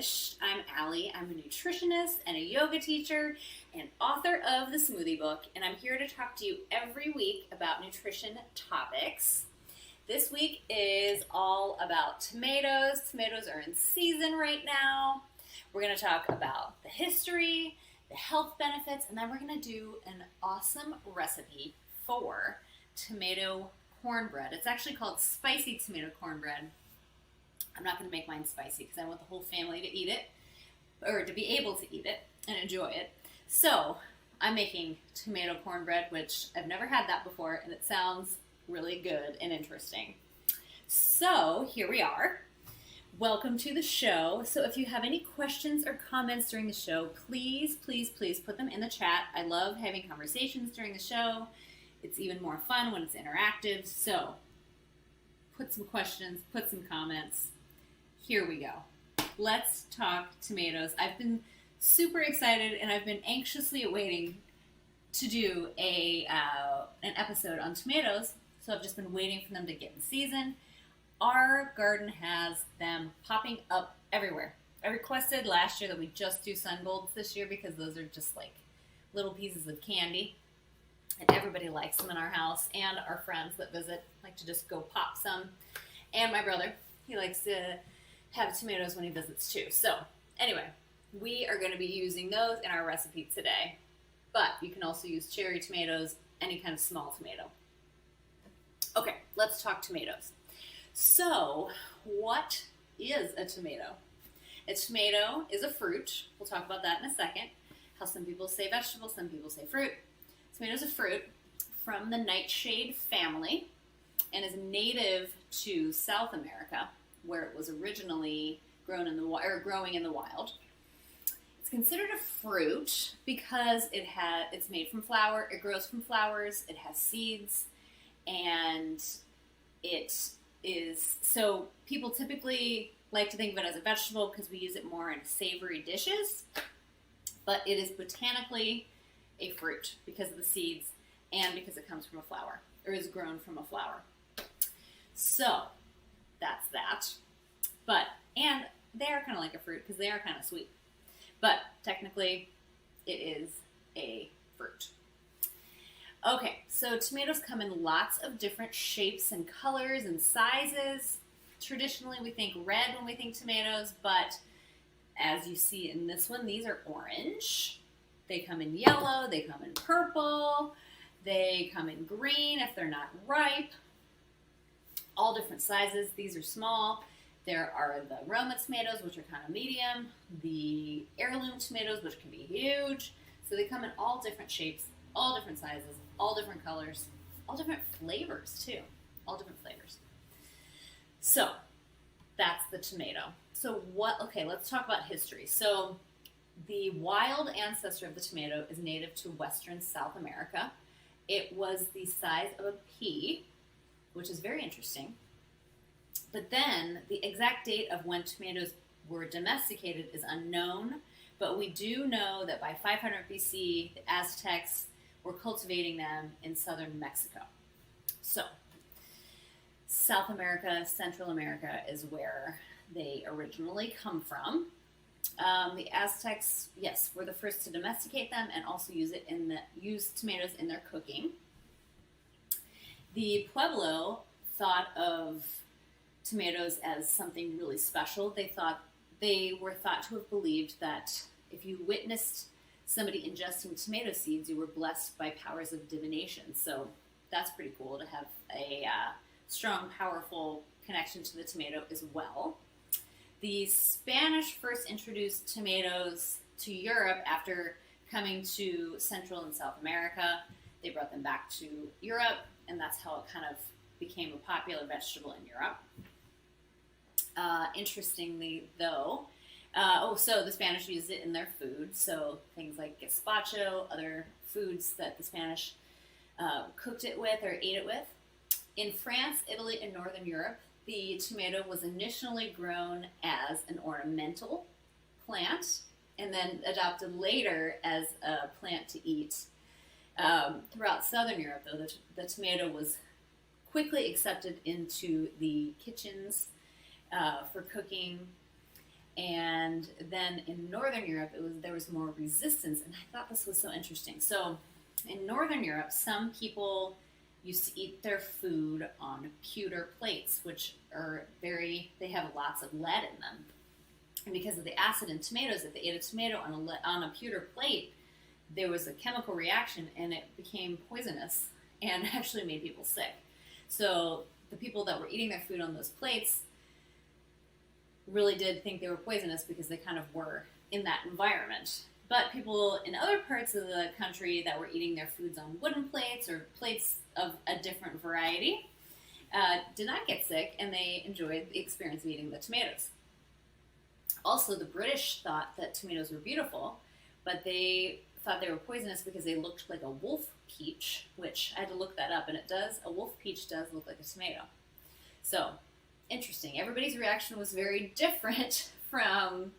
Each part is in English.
Nourish. I'm Alli. I'm a nutritionist and a yoga teacher and author of the Smoothie Book, and I'm here to talk to you every week about nutrition topics. This week is all about tomatoes. Tomatoes are in season right now. We're going to talk about the history, the health benefits, and then we're going to do an awesome recipe for tomato cornbread. It's actually called spicy tomato cornbread. I'm not going to make mine spicy because I want the whole family to eat it, or to be able to eat it and enjoy it. So I'm making tomato cornbread, which I've never had that before, and it sounds really good and interesting. So here we are. Welcome to the show. So if you have any questions or comments during the show, please put them in the chat. I love having conversations during the show. It's even more fun when it's interactive. So put some questions, put some comments. Here we go. Let's talk tomatoes. I've been super excited and I've been anxiously awaiting to do an episode on tomatoes. So I've just been waiting for them to get in season. Our garden has them popping up everywhere. I requested last year that we just do sun golds this year because those are just like little pieces of candy. And everybody likes them in our house, and our friends that visit like to just go pop some. And my brother, he likes to have tomatoes when he visits too. So anyway, we are going to be using those in our recipe today. But you can also use cherry tomatoes, any kind of small tomato. Okay, let's talk tomatoes. So what is a tomato? A tomato is a fruit. We'll talk about that in a second. How some people say vegetable, some people say fruit. Tomato is a fruit from the Nightshade family and is native to South America, where it was originally growing in the wild. It's considered a fruit because it's made from flour. It grows from flowers. It has seeds, and it is so people typically like to think of it as a vegetable because we use it more in savory dishes, but it is botanically a fruit because of the seeds and because it comes from a flower or is grown from a flower. So that's that. And they are kind of like a fruit because they are kind of sweet. But technically it is a fruit. Okay, so tomatoes come in lots of different shapes and colors and sizes. Traditionally we think red when we think tomatoes, but as you see in this one, these are orange. They come in yellow, they come in purple, they come in green if they're not ripe. All different sizes. These are small. There are the Roma tomatoes, which are kind of medium, the heirloom tomatoes, which can be huge. So they come in all different shapes, all different sizes, all different colors, all different flavors too. All different flavors. So that's the tomato. So let's talk about history. So the wild ancestor of the tomato is native to western South America. It was the size of a pea, which is very interesting. But then the exact date of when tomatoes were domesticated is unknown, but we do know that by 500 BC, the Aztecs were cultivating them in southern Mexico. So South America, Central America is where they originally come from. The Aztecs, yes, were the first to domesticate them and also use tomatoes in their cooking. The Pueblo thought of tomatoes as something really special. They were thought to have believed that if you witnessed somebody ingesting tomato seeds, you were blessed by powers of divination. So that's pretty cool to have a strong, powerful connection to the tomato as well. The Spanish first introduced tomatoes to Europe after coming to Central and South America. They brought them back to Europe, and that's how it kind of became a popular vegetable in Europe. Interestingly, though, so the Spanish used it in their food, so things like gazpacho, other foods that the Spanish cooked it with or ate it with. In France, Italy, and Northern Europe, the tomato was initially grown as an ornamental plant and then adopted later as a plant to eat. Throughout Southern Europe, though, the tomato was quickly accepted into the kitchens for cooking. And then in Northern Europe, there was more resistance, and I thought this was so interesting. So in Northern Europe, some people used to eat their food on pewter plates, which they have lots of lead in them. And because of the acid in tomatoes, if they ate a tomato on a pewter plate, there was a chemical reaction and it became poisonous and actually made people sick. So the people that were eating their food on those plates really did think they were poisonous because they kind of were in that environment. But people in other parts of the country that were eating their foods on wooden plates or plates of a different variety did not get sick, and they enjoyed the experience of eating the tomatoes. Also, the British thought that tomatoes were beautiful, but they thought they were poisonous because they looked like a wolf peach, which I had to look that up, and a wolf peach does look like a tomato. So, interesting. Everybody's reaction was very different from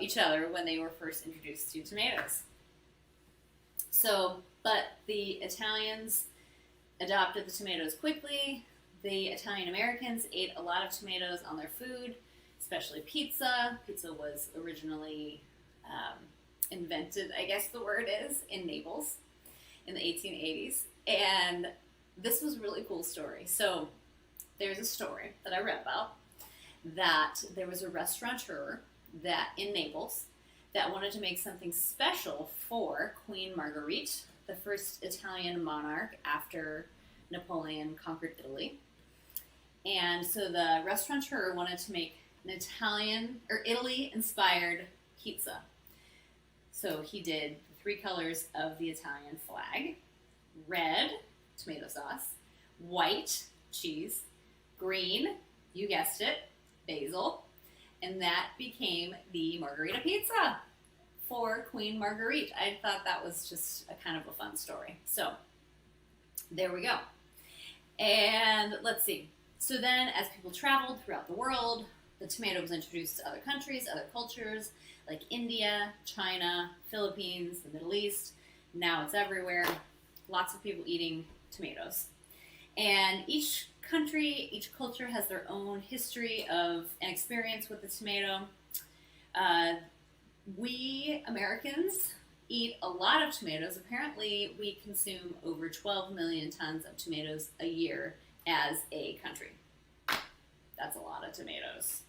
each other when they were first introduced to tomatoes. So, but the Italians adopted the tomatoes quickly. The Italian Americans ate a lot of tomatoes on their food, especially pizza. Pizza was originally invented, I guess the word is, in Naples in the 1880s. And this was a really cool story. So there's a story that I read about that there was a restaurateur in Naples that wanted to make something special for Queen Marguerite, the first Italian monarch after Napoleon conquered Italy. And so the restaurateur wanted to make an Italy-inspired pizza. So he did the 3 colors of the Italian flag: red, tomato sauce; white, cheese; green, you guessed it, basil. And that became the Margherita pizza for Queen Marguerite. I thought that was just a kind of a fun story. So there we go. And let's see. So then as people traveled throughout the world, the tomato was introduced to other countries, other cultures, like India, China, Philippines, the Middle East. Now it's everywhere. Lots of people eating tomatoes. And each country, each culture has their own history of an experience with the tomato. We Americans eat a lot of tomatoes. Apparently, we consume over 12 million tons of tomatoes a year as a country. That's a lot of tomatoes.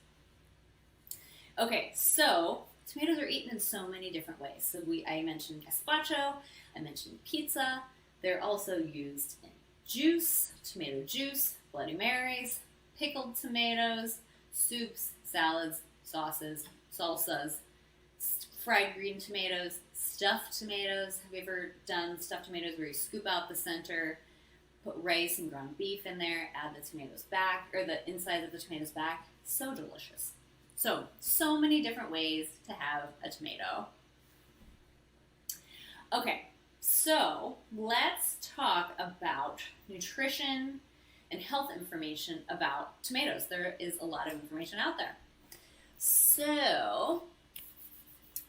Okay, so tomatoes are eaten in so many different ways. So I mentioned gazpacho, I mentioned pizza. They're also used in juice, tomato juice, Bloody Marys, pickled tomatoes, soups, salads, sauces, salsas, fried green tomatoes, stuffed tomatoes. Have you ever done stuffed tomatoes where you scoop out the center, put rice and ground beef in there, add the tomatoes back, or the inside of the tomatoes back? So delicious. So many different ways to have a tomato. Okay, so let's talk about nutrition and health information about tomatoes. There is a lot of information out there. So,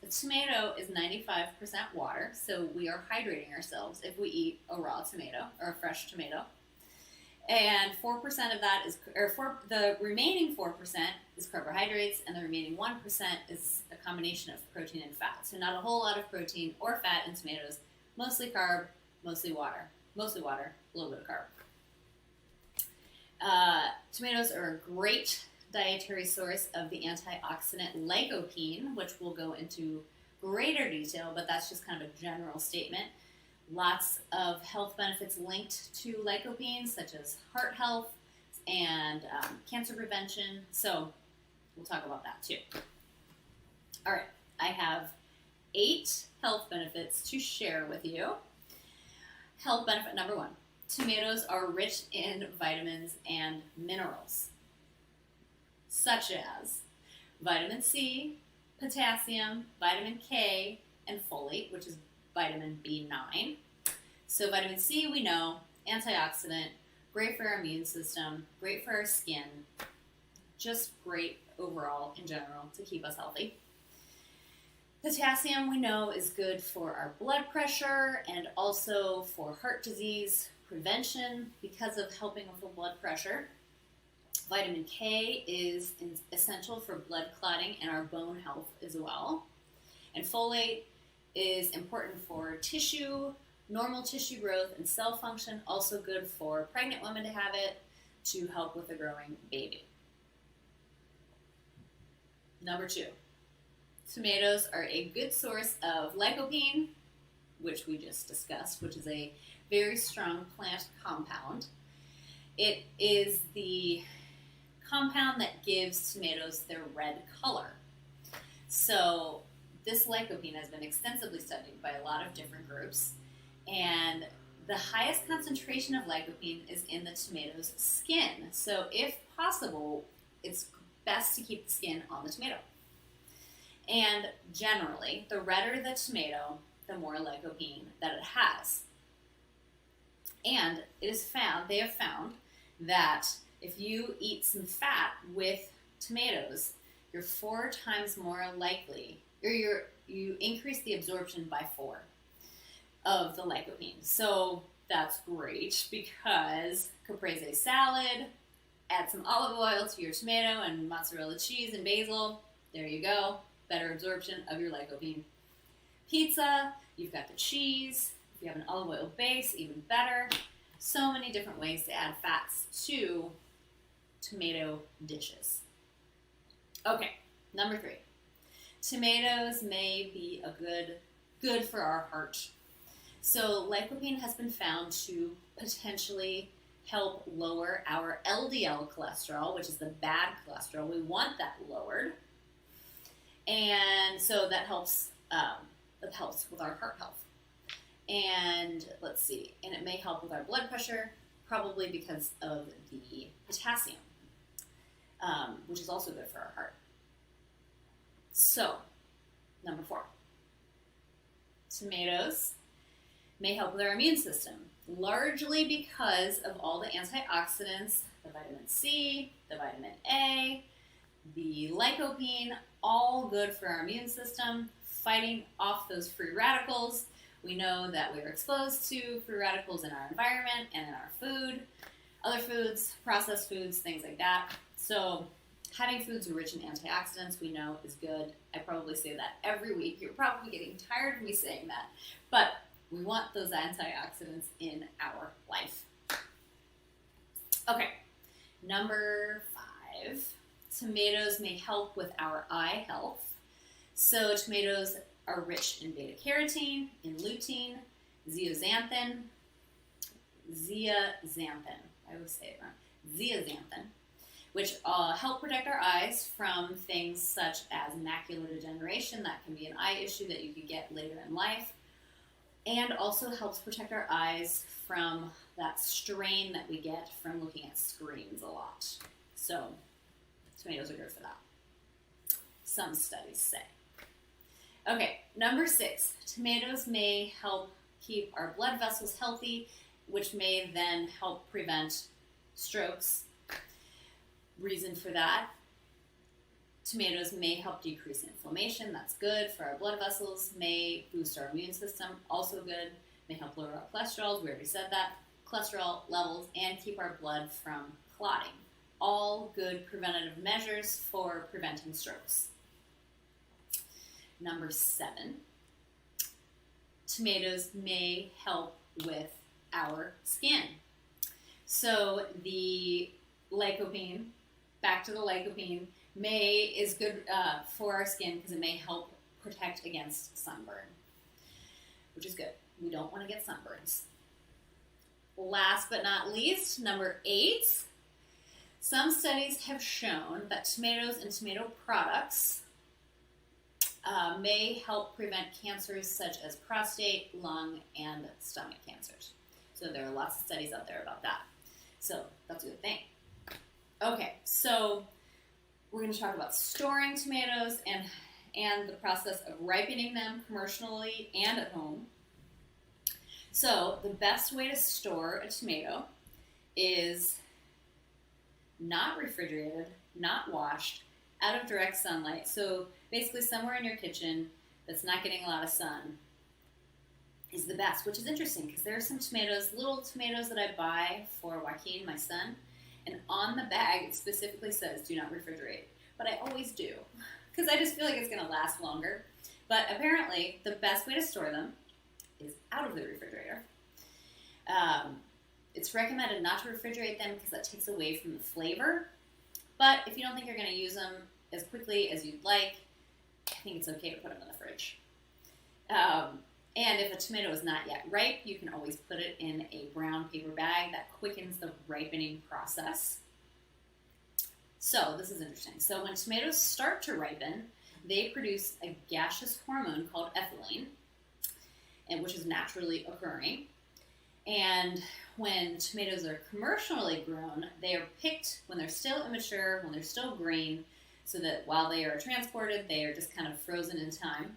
a tomato is 95% water, so we are hydrating ourselves if we eat a raw tomato or a fresh tomato. And 4% of that the remaining 4% is carbohydrates, and the remaining 1% is a combination of protein and fat. So not a whole lot of protein or fat in tomatoes, mostly carb, mostly water. Mostly water, a little bit of carb. Tomatoes are a great dietary source of the antioxidant lycopene, which we'll go into greater detail, but that's just kind of a general statement. Lots of health benefits linked to lycopene, such as heart health and cancer prevention. So we'll talk about that too. All right, I have 8 health benefits to share with you. Health benefit number 1. Tomatoes are rich in vitamins and minerals, such as vitamin C, potassium, vitamin K, and folate, which is vitamin B9. So vitamin C, we know, antioxidant, great for our immune system, great for our skin, just great overall in general to keep us healthy. Potassium, we know, is good for our blood pressure and also for heart disease prevention because of helping with the blood pressure. Vitamin K is essential for blood clotting and our bone health as well. And folate is important for tissue, normal tissue growth, and cell function. Also good for pregnant women to have it to help with a growing baby. Number 2, tomatoes are a good source of lycopene, which we just discussed, which is a very strong plant compound. It is the compound that gives tomatoes their red color. So this lycopene has been extensively studied by a lot of different groups, and the highest concentration of lycopene is in the tomato's skin. So if possible, it's best to keep the skin on the tomato. And generally, the redder the tomato, the more lycopene that it has. And they have found that if you eat some fat with tomatoes, you're 4 times more likely, or you increase the absorption by 4 of the lycopene. So that's great because caprese salad, add some olive oil to your tomato and mozzarella cheese and basil. There you go. Better absorption of your lycopene. Pizza, you've got the cheese. If you have an olive oil base, even better. So many different ways to add fats to tomato dishes. Okay, number 3. Tomatoes may be good for our heart. So lycopene has been found to potentially help lower our LDL cholesterol, which is the bad cholesterol. We want that lowered. And so that helps with our heart health. And let's see, and it may help with our blood pressure, probably because of the potassium, which is also good for our heart. So, number 4, tomatoes may help with our immune system, largely because of all the antioxidants, the vitamin C, the vitamin A, the lycopene, all good for our immune system, fighting off those free radicals. We know that we're exposed to free radicals in our environment and in our food, other foods, processed foods, things like that. So having foods rich in antioxidants we know is good. I probably say that every week. You're probably getting tired of me saying that. But we want those antioxidants in our life. Okay, number 5. Tomatoes may help with our eye health. So tomatoes are rich in beta-carotene, in lutein, zeaxanthin, I always say it wrong, zeaxanthin, which help protect our eyes from things such as macular degeneration. That can be an eye issue that you could get later in life, and also helps protect our eyes from that strain that we get from looking at screens a lot. So tomatoes are good for that, some studies say. Okay, number 6, tomatoes may help keep our blood vessels healthy, which may then help prevent strokes. Reason for that, tomatoes may help decrease inflammation. That's good for our blood vessels, may boost our immune system, also good, may help lower our cholesterol, we already said that, cholesterol levels, and keep our blood from clotting. All good preventative measures for preventing strokes. Number 7, tomatoes may help with our skin. So the lycopene, back to the lycopene, is good for our skin because it may help protect against sunburn, which is good. We don't want to get sunburns. Last but not least, number 8, some studies have shown that tomatoes and tomato products may help prevent cancers such as prostate, lung, and stomach cancers. So there are lots of studies out there about that. So that's a good thing. Okay, so we're going to talk about storing tomatoes and the process of ripening them commercially and at home. So the best way to store a tomato is not refrigerated, not washed, out of direct sunlight. So basically somewhere in your kitchen that's not getting a lot of sun is the best, which is interesting because there are some tomatoes, little tomatoes that I buy for Joaquin, my son, And on the bag, it specifically says, do not refrigerate. But I always do, because I just feel like it's going to last longer. But apparently, the best way to store them is out of the refrigerator. It's recommended not to refrigerate them because that takes away from the flavor. But if you don't think you're going to use them as quickly as you'd like, I think it's okay to put them in the fridge. And if a tomato is not yet ripe, you can always put it in a brown paper bag. That quickens the ripening process. So this is interesting. So when tomatoes start to ripen, they produce a gaseous hormone called ethylene, which is naturally occurring. And when tomatoes are commercially grown, they are picked when they're still immature, when they're still green, so that while they are transported, they are just kind of frozen in time.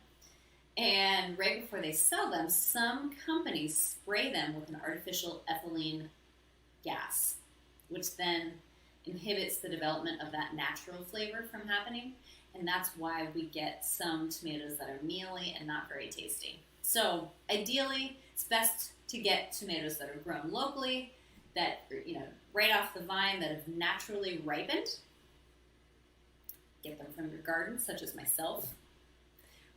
And right before they sell them, some companies spray them with an artificial ethylene gas, which then inhibits the development of that natural flavor from happening. And that's why we get some tomatoes that are mealy and not very tasty. So ideally, it's best to get tomatoes that are grown locally, that right off the vine, that have naturally ripened. Get them from your garden, such as myself.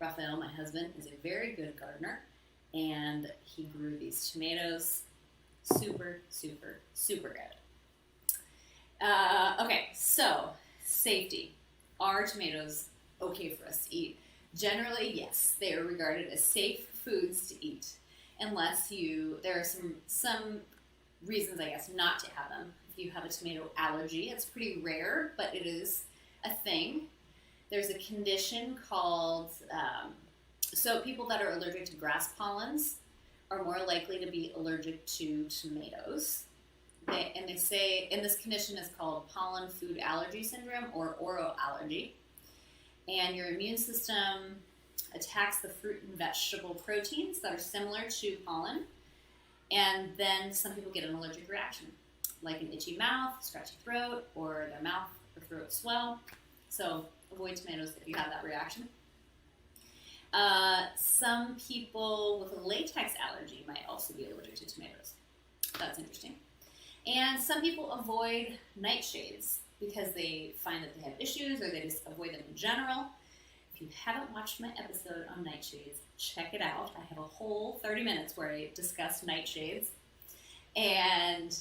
Raphael, my husband, is a very good gardener, and he grew these tomatoes. Super, super, super good. Okay, so safety. Are tomatoes okay for us to eat? Generally, yes. They are regarded as safe foods to eat, unless there are some reasons, I guess, not to have them. If you have a tomato allergy, it's pretty rare, but it is a thing. There's a condition called, so people that are allergic to grass pollens are more likely to be allergic to tomatoes. They say, and this condition is called pollen food allergy syndrome or oral allergy. And your immune system attacks the fruit and vegetable proteins that are similar to pollen. And then some people get an allergic reaction, like an itchy mouth, scratchy throat, or their mouth or throat swell. So avoid tomatoes if you have that reaction. Some people with a latex allergy might also be allergic to tomatoes. That's interesting. And some people avoid nightshades because they find that they have issues or they just avoid them in general. If you haven't watched my episode on nightshades, check it out. I have a whole 30 minutes where I discuss nightshades. And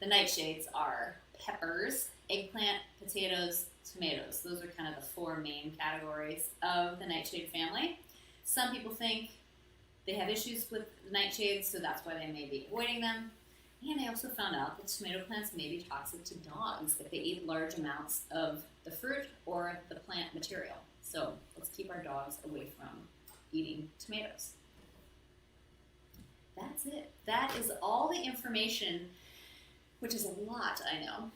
the nightshades are peppers, eggplant, potatoes, tomatoes. Those are kind of the four main categories of the nightshade family. Some people think they have issues with nightshades, so that's why they may be avoiding them. And I also found out that tomato plants may be toxic to dogs if they eat large amounts of the fruit or the plant material. So let's keep our dogs away from eating tomatoes. That's it. That is all the information, which is a lot, I know,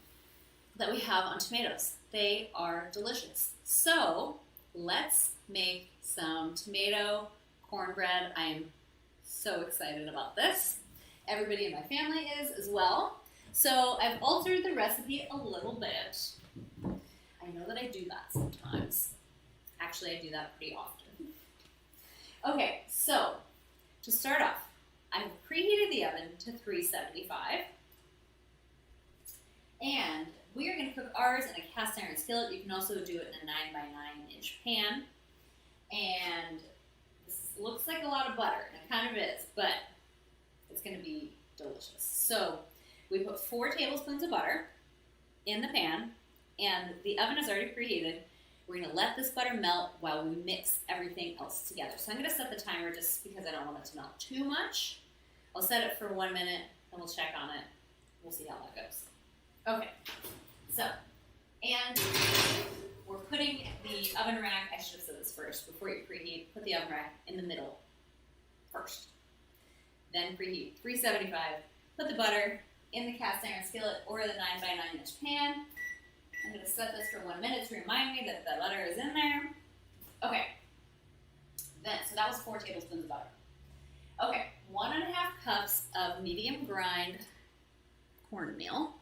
that we have on tomatoes. They are delicious. So let's make some tomato cornbread. I am so excited about this. Everybody in my family is as well. So I've altered the recipe a little bit. I know that I do that sometimes. Actually, I do that pretty often. Okay, so to start off, I've preheated the oven to 375. And we are going to cook ours in a cast iron skillet. You can also do it in a 9x9 inch pan. And this looks like a lot of butter, and it kind of is, but it's going to be delicious. So we put 4 tablespoons of butter in the pan, and the oven is already preheated. We're going to let this butter melt while we mix everything else together. So I'm going to set the timer just because I don't want it to melt too much. I'll set it for 1 minute, and we'll check on it. We'll see how that goes. Okay, so, and we're putting the oven rack, I should have said this first, before you preheat, put the oven rack in the middle first. Then preheat 375, put the butter in the cast iron skillet or the 9x9 inch pan. I'm going to set this for 1 minute to remind me that the butter is in there. Okay, then, so that was 4 tablespoons of butter. Okay, 1.5 cups of medium grind cornmeal.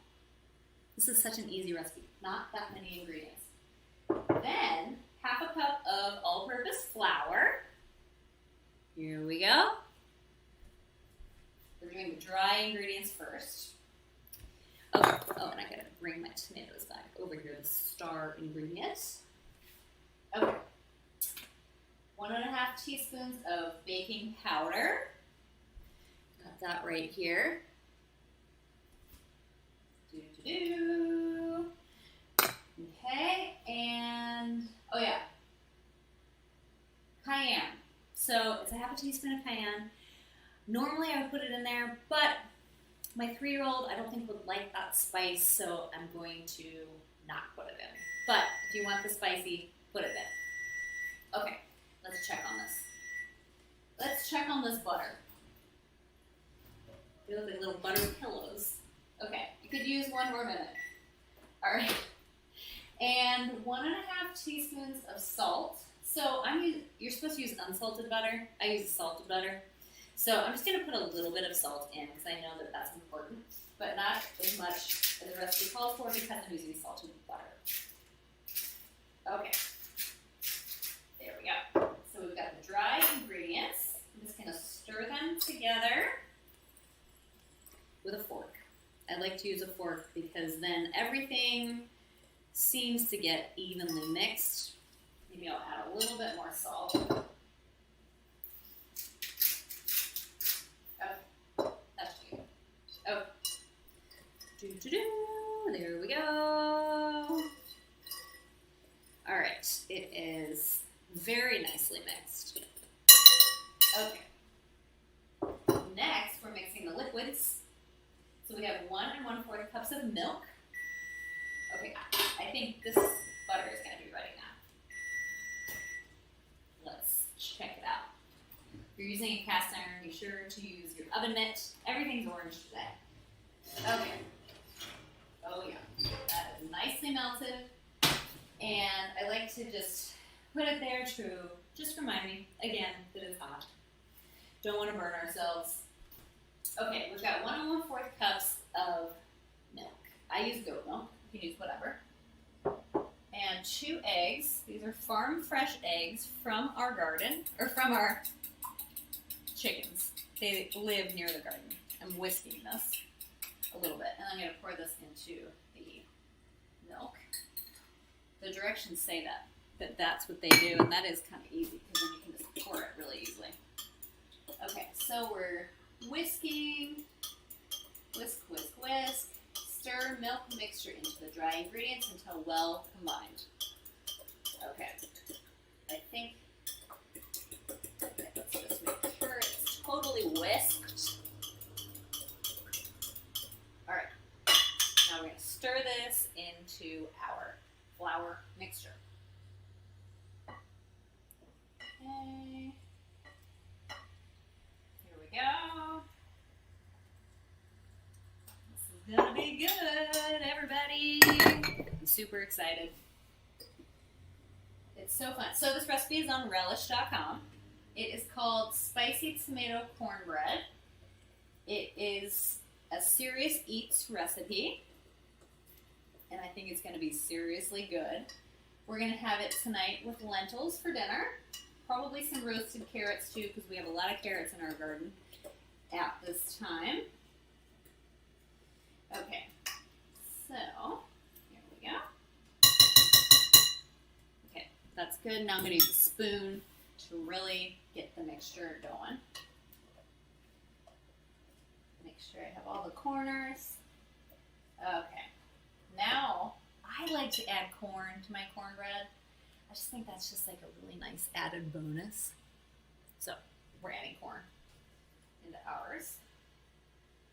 This is such an easy recipe, not that many ingredients. Then, 1/2 cup of all-purpose flour. Here we go. We're doing the dry ingredients first. Okay. Oh, and I gotta bring my tomatoes back over here, the star ingredient. Okay. 1.5 teaspoons of baking powder. Got that right here. Okay, and oh yeah, cayenne. So it's 1/2 teaspoon of cayenne. Normally I would put it in there, but my 3-year-old I don't think would like that spice, so I'm going to not put it in. But if you want the spicy, put it in. Okay, let's check on this. Let's check on this butter. They look like little butter pillows. Okay, you could use 1 more minute. All right. And 1.5 teaspoons of salt. So you're supposed to use unsalted butter. I use salted butter. So I'm just going to put a little bit of salt in because I know that that's important, but not as much as the recipe calls for because I'm using salted butter. Okay. There we go. So we've got the dry ingredients. I'm just going to stir them together with a fork. I like to use a fork because then everything seems to get evenly mixed. Maybe I'll add a little bit more salt. Oh, that's good. Oh, there we go. All right, it is very nicely mixed. Okay. Next, we're mixing the liquids. So we have 1 1/4 cups of milk. Okay, I think this butter is going to be ready now. Let's check it out. If you're using a cast iron, be sure to use your oven mitt. Everything's orange today. Okay. Oh yeah, that is nicely melted. And I like to just put it there to just remind me, again, that it's hot. Don't want to burn ourselves. Okay, we've got 1 1/4 cups of milk. I use goat milk. You can use whatever. And 2 eggs. These are farm fresh eggs from our garden, or from our chickens. They live near the garden. I'm whisking this a little bit, and I'm going to pour this into the milk. The directions say that that's what they do, and that is kind of easy because then you can just pour it really easily. Okay, so we're whisking, whisk, whisk, whisk. Stir milk mixture into the dry ingredients until well combined. Okay, I think, okay, let's just make sure it's totally whisked. All right, now we're going to stir this into our flour mixture. Okay, here we go. This is gonna be good, everybody. I'm super excited. It's so fun. So this recipe is on relish.com. It is called Spicy Tomato Cornbread. It is a Serious Eats recipe, and I think it's going to be seriously good. We're going to have it tonight with lentils for dinner, probably some roasted carrots too, because we have a lot of carrots in our garden at this time. Okay, so here we go. Okay, that's good. Now I'm going to use a spoon to really get the mixture going. Make sure I have all the corners. Okay, now I like to add corn to my cornbread. I just think that's just like a really nice added bonus. So we're adding corn into ours.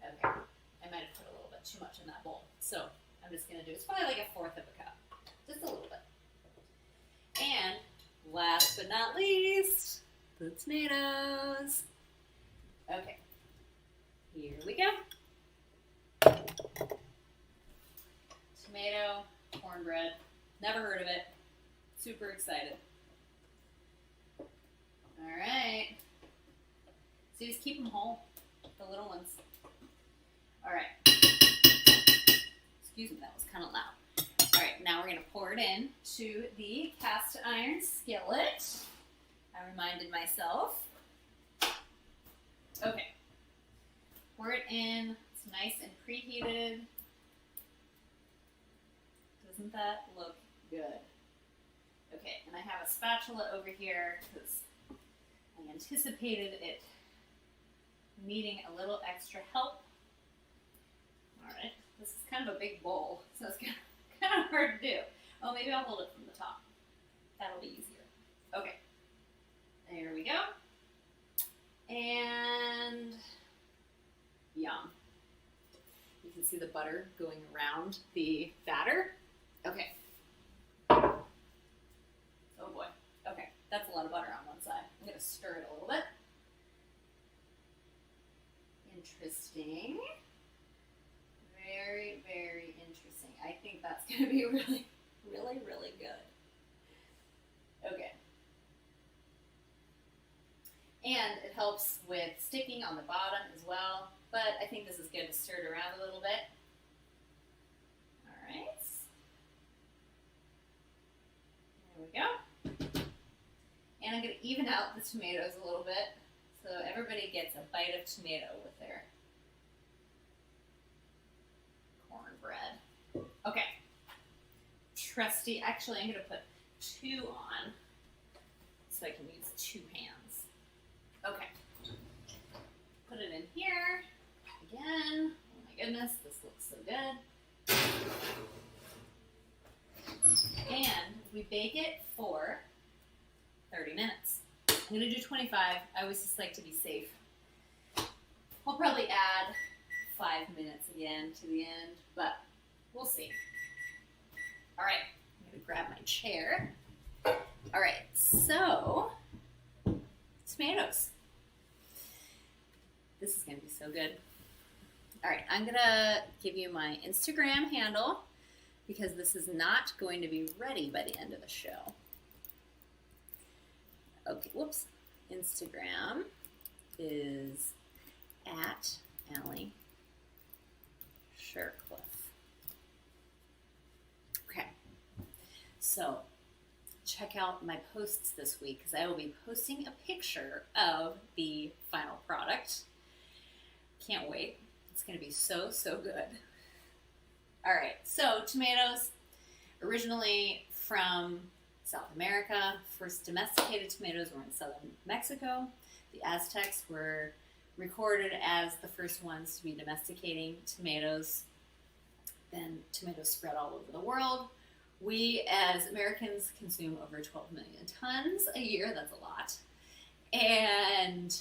Okay, I might have put a little bit too much in that bowl. So I'm just going to do, it's probably like 1/4 of a cup. Just a little bit. And last but not least, the tomatoes. Okay, here we go. Tomato cornbread. Never heard of it. Super excited. All right. So just keep them whole, the little ones. All right. Excuse me, that was kind of loud. All right, now we're going to pour it in to the cast iron skillet. I reminded myself. Okay. Pour it in. It's nice and preheated. that look good? Okay, and I have a spatula over here because I anticipated it needing a little extra help. All right, this is kind of a big bowl, so it's kind of hard to do. Oh, maybe I'll hold it from the top. That'll be easier. Okay, there we go. And yum. You can see the butter going around the batter. Okay. Oh boy. Okay, that's a lot of butter on one side. I'm going to stir it a little bit. Interesting. Very, very interesting. I think that's going to be really, really, really good. Okay. And it helps with sticking on the bottom as well, but I think this is good to stir it around a little bit. All right. There we go. And I'm going to even out the tomatoes a little bit so everybody gets a bite of tomato with their cornbread. Okay. Trusty, actually I'm going to put 2 on so I can use 2 hands. Okay. Put it in here. Again. Oh my goodness, this looks so good. And we bake it for 30 minutes. I'm going to do 25. I always just like to be safe. I'll probably add 5 minutes again to the end, but we'll see. All right, I'm going to grab my chair. All right, so tomatoes. This is going to be so good. All right, I'm going to give you my Instagram handle because this is not going to be ready by the end of the show. Okay, whoops. Instagram is at Alli Shercliffe. Okay, so check out my posts this week because I will be posting a picture of the final product. Can't wait. It's going to be so, so good. All right, so tomatoes, originally from South America. First domesticated tomatoes were in southern Mexico. The Aztecs were recorded as the first ones to be domesticating tomatoes. Then tomatoes spread all over the world. We, as Americans, consume over 12 million tons a year. That's a lot. And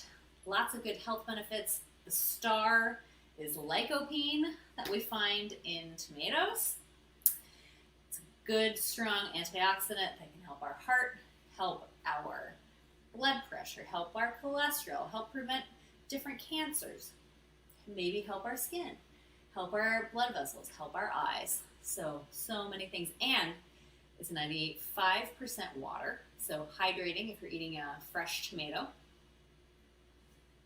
lots of good health benefits. The star is lycopene that we find in tomatoes. It's a good, strong antioxidant that can help our heart, help our blood pressure, help our cholesterol, help prevent different cancers, maybe help our skin, help our blood vessels, help our eyes. So many things. And it's 95% water, so hydrating if you're eating a fresh tomato.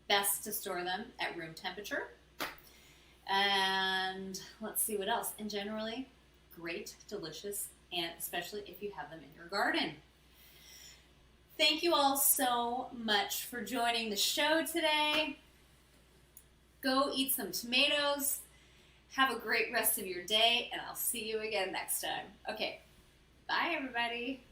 Best to store them at room temperature. And let's see what else. And generally, great, delicious, and especially if you have them in your garden. Thank you all so much for joining the show today. Go eat some tomatoes. Have a great rest of your day, and I'll see you again next time. Okay, bye everybody.